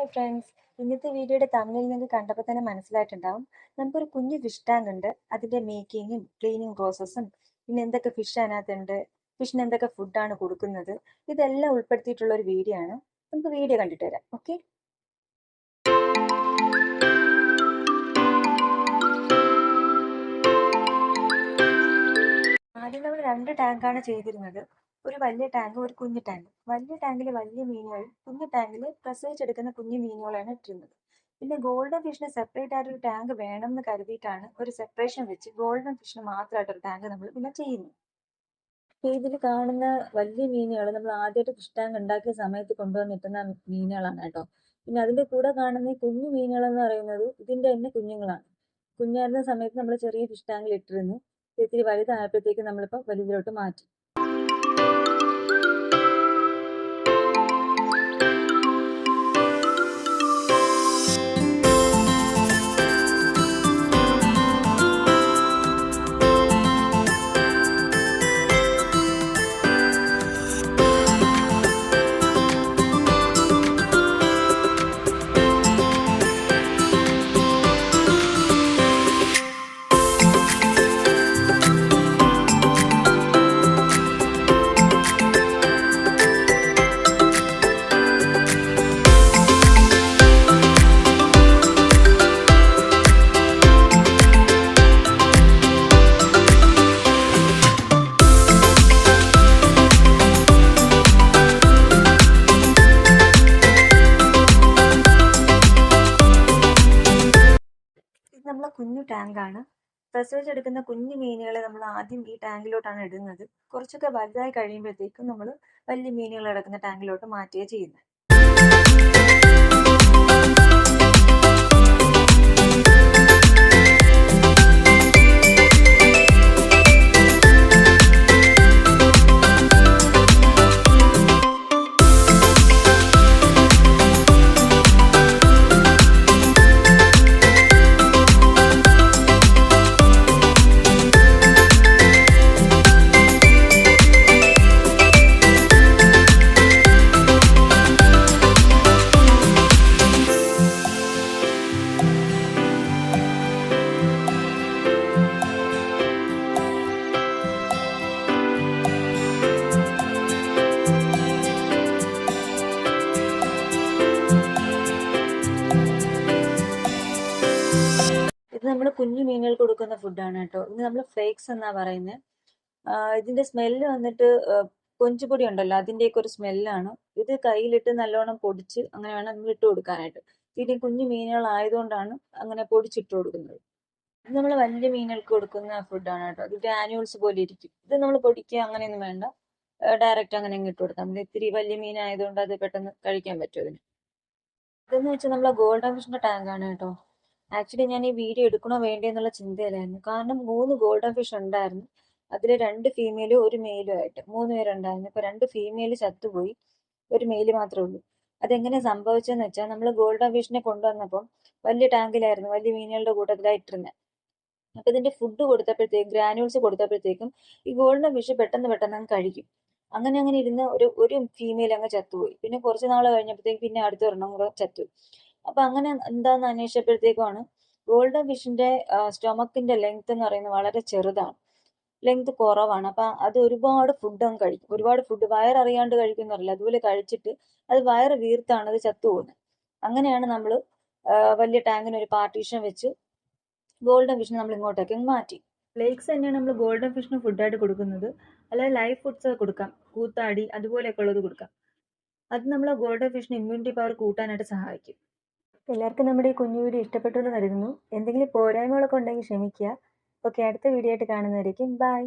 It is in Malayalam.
ഹായ് ഫ്രണ്ട്സ്, ഇന്നത്തെ വീഡിയോയുടെ തമ്മിൽ നിങ്ങൾക്ക് കണ്ടപ്പോൾ തന്നെ മനസ്സിലായിട്ടുണ്ടാവും. നമുക്കൊരു കുഞ്ഞു ഫിഷ് ടാങ്ക് ഉണ്ട്. അതിന്റെ മേക്കിങ്ങും ക്ലീനിങ് പ്രോസസ്സും പിന്നെ എന്തൊക്കെ ഫിഷ് അതിനകത്തുണ്ട്, ഫിഷിന് എന്തൊക്കെ ഫുഡാണ് കൊടുക്കുന്നത്, ഇതെല്ലാം ഉൾപ്പെടുത്തിയിട്ടുള്ള ഒരു വീഡിയോ ആണ്. നമുക്ക് വീഡിയോ കണ്ടിട്ട് വരാം. ഓക്കെ. ആദ്യം നമ്മൾ 2 ടാങ്കാണ് ചെയ്തിരുന്നത്. ഒരു വലിയ ടാങ്ക്, ഒരു കുഞ്ഞു ടാങ്ക്. വലിയ ടാങ്കിൽ വലിയ മീനുകളും കുഞ്ഞു ടാങ്കിൽ പ്രസവിച്ചെടുക്കുന്ന കുഞ്ഞു മീനുകളാണ് ഇട്ടിരുന്നത്. പിന്നെ ഗോൾഡൻ ഫിഷിന് സെപ്പറേറ്റ് ആയിട്ടൊരു ടാങ്ക് വേണം എന്ന് കരുതിയിട്ടാണ് ഒരു സെപ്പറേഷൻ വെച്ച് ഗോൾഡൻ ഫിഷിന് മാത്രമായിട്ടൊരു ടാങ്ക് നമ്മൾ പിന്നെ ചെയ്യുന്നു. ഇതിൽ കാണുന്ന വലിയ മീനുകൾ നമ്മൾ ആദ്യമായിട്ട് ഫിഷ് ടാങ്ക് ഉണ്ടാക്കിയ സമയത്ത് കൊണ്ടുവന്നിട്ടുന്ന മീനുകളാണ് കേട്ടോ. പിന്നെ അതിന്റെ കൂടെ കാണുന്ന ഈ കുഞ്ഞു മീനുകൾ എന്ന് പറയുന്നത് ഇതിന്റെ തന്നെ കുഞ്ഞുങ്ങളാണ്. കുഞ്ഞായിരുന്ന സമയത്ത് നമ്മൾ ചെറിയ ഫിഷ് ടാങ്കിൽ ഇട്ടിരുന്നു. ഇത്തിരി വലുതായപ്പോഴത്തേക്ക് നമ്മളിപ്പോൾ വലുതിലോട്ട് മാറ്റി. നമ്മളെ കുഞ്ഞു ടാങ്കാണ്. പ്രസവിച്ചെടുക്കുന്ന കുഞ്ഞു മീനുകളെ നമ്മൾ ആദ്യം ഈ ടാങ്കിലോട്ടാണ് ഇടുന്നത്. കുറച്ചൊക്കെ വലുതായി കഴിയുമ്പോഴത്തേക്കും നമ്മൾ വലിയ മീനുകൾ കിടക്കുന്ന ടാങ്കിലോട്ട് മാറ്റുകയാണ് ചെയ്യുന്നത്. ഇത് നമ്മൾ കുഞ്ഞു മീനുകൾക്ക് കൊടുക്കുന്ന ഫുഡാണ് കേട്ടോ. ഇത് നമ്മൾ ഫ്ലേക്സ് എന്നാ പറയുന്നത്. ഇതിന്റെ സ്മെല്ല് വന്നിട്ട് കൊഞ്ചുപൊടി ഉണ്ടല്ലോ, അതിന്റെയൊക്കെ ഒരു സ്മെല്ലാണ്. ഇത് കയ്യിലിട്ട് നല്ലോണം പൊടിച്ച് അങ്ങനെ വേണം നമ്മൾ ഇട്ട് കൊടുക്കാനായിട്ട്. ഇതിന് കുഞ്ഞു മീനുകളായതുകൊണ്ടാണ് അങ്ങനെ പൊടിച്ചിട്ട് കൊടുക്കുന്നത്. ഇത് നമ്മൾ വലിയ മീനുകൾക്ക് കൊടുക്കുന്ന ഫുഡാണ് കേട്ടോ. ഇത് ഗ്രാനുവൽസ് പോലെ ഇരിക്കും. ഇത് നമ്മൾ പൊടിക്കുക അങ്ങനെയൊന്നും വേണ്ട, ഡയറക്റ്റ് അങ്ങനെ ഇട്ട് കൊടുത്താൽ മതി. ഇത്തിരി വലിയ മീനായതുകൊണ്ട് അത് പെട്ടെന്ന് കഴിക്കാൻ പറ്റും അതിന്. ഇതെന്ന് വെച്ചാൽ നമ്മളെ ഗോൾഡൻ ഫിഷിന്റെ ടാങ്കാണ് കേട്ടോ. ആക്ച്വലി ഞാൻ ഈ വീഡിയോ എടുക്കണോ വേണ്ടേ എന്നുള്ള ചിന്തയിലായിരുന്നു. കാരണം 3 ഗോൾഡൻ ഫിഷ് ഉണ്ടായിരുന്നു. അതിൽ 2 ഫീമെയിലും 1 മെയിലും ആയിട്ട് 3 പേരുണ്ടായിരുന്നു. ഇപ്പൊ 2 ഫീമെയിൽ ചത്തുപോയി, 1 മെയില് മാത്രമേ ഉള്ളൂ. അതെങ്ങനെ സംഭവിച്ചെന്ന് വെച്ചാൽ നമ്മൾ ഗോൾഡൻ ഫിഷിനെ കൊണ്ടുവന്നപ്പം വലിയ ടാങ്കിലായിരുന്നു, വലിയ മീനുകളുടെ കൂട്ടത്തിലായി ഇട്ടിരുന്നത്. അപ്പൊ ഇതിന്റെ ഫുഡ് കൊടുത്തപ്പോഴത്തേക്കും, ഗ്രാനുവൽസ് കൊടുത്തപ്പോഴത്തേക്കും ഈ ഗോൾഡൻ ഫിഷ് പെട്ടെന്ന് അങ്ങ് കഴിക്കും. അങ്ങനെ ഇരുന്ന് ഒരു ഫീമെയിൽ അങ്ങ് ചത്തുപോയി. പിന്നെ കുറച്ച് നാൾ കഴിഞ്ഞപ്പോഴത്തേക്ക് പിന്നെ അടുത്തൊരെണ്ണം കൂടെ ചത്തു. അപ്പൊ അങ്ങനെ എന്താന്ന് അന്വേഷിച്ചപ്പോഴത്തേക്കുമാണ് ഗോൾഡൻ ഫിഷിന്റെ സ്റ്റൊമക്കിന്റെ ലെങ്ത് എന്ന് പറയുന്നത് വളരെ ചെറുതാണ്, ലെങ്ത് കുറവാണ്. അപ്പൊ അത് ഒരുപാട് ഫുഡ് അങ്ങ് കഴിക്കും. ഒരുപാട് ഫുഡ് വയററിയാണ്ട് കഴിക്കുന്നറിയില്ല, അതുപോലെ കഴിച്ചിട്ട് അത് വയറ് വീർത്താണ് അത് ചത്തുപോകുന്നത്. അങ്ങനെയാണ് നമ്മൾ വലിയ ടാങ്കിന് ഒരു പാർട്ടീഷൻ വെച്ച് ഗോൾഡൻ ഫിഷിനെ നമ്മൾ ഇങ്ങോട്ടേക്ക് മാറ്റി. ഫ്ലേക്സ് തന്നെയാണ് നമ്മൾ ഗോൾഡൻ ഫിഷിന് ഫുഡായിട്ട് കൊടുക്കുന്നത്. അല്ലാതെ ലൈവ് ഫുഡ്സ് കൊടുക്കാം, കൂത്താടി അതുപോലെയൊക്കെ ഉള്ളത് കൊടുക്കാം. അത് നമ്മൾ ഗോൾഡൻ ഫിഷിന് ഇമ്മ്യൂണിറ്റി പവർ കൂട്ടാനായിട്ട് സഹായിക്കും. എല്ലാവർക്കും നമ്മുടെ ഈ കുഞ്ഞു വീഡിയോ ഇഷ്ടപ്പെട്ടു എന്ന് കരുതുന്നു. എന്തെങ്കിലും പോരായ്മകളൊക്കെ ഉണ്ടെങ്കിൽ ക്ഷമിക്കുക. ഓക്കെ, അടുത്ത വീഡിയോ ആയിട്ട് കാണുന്നതായിരിക്കും. ബൈ.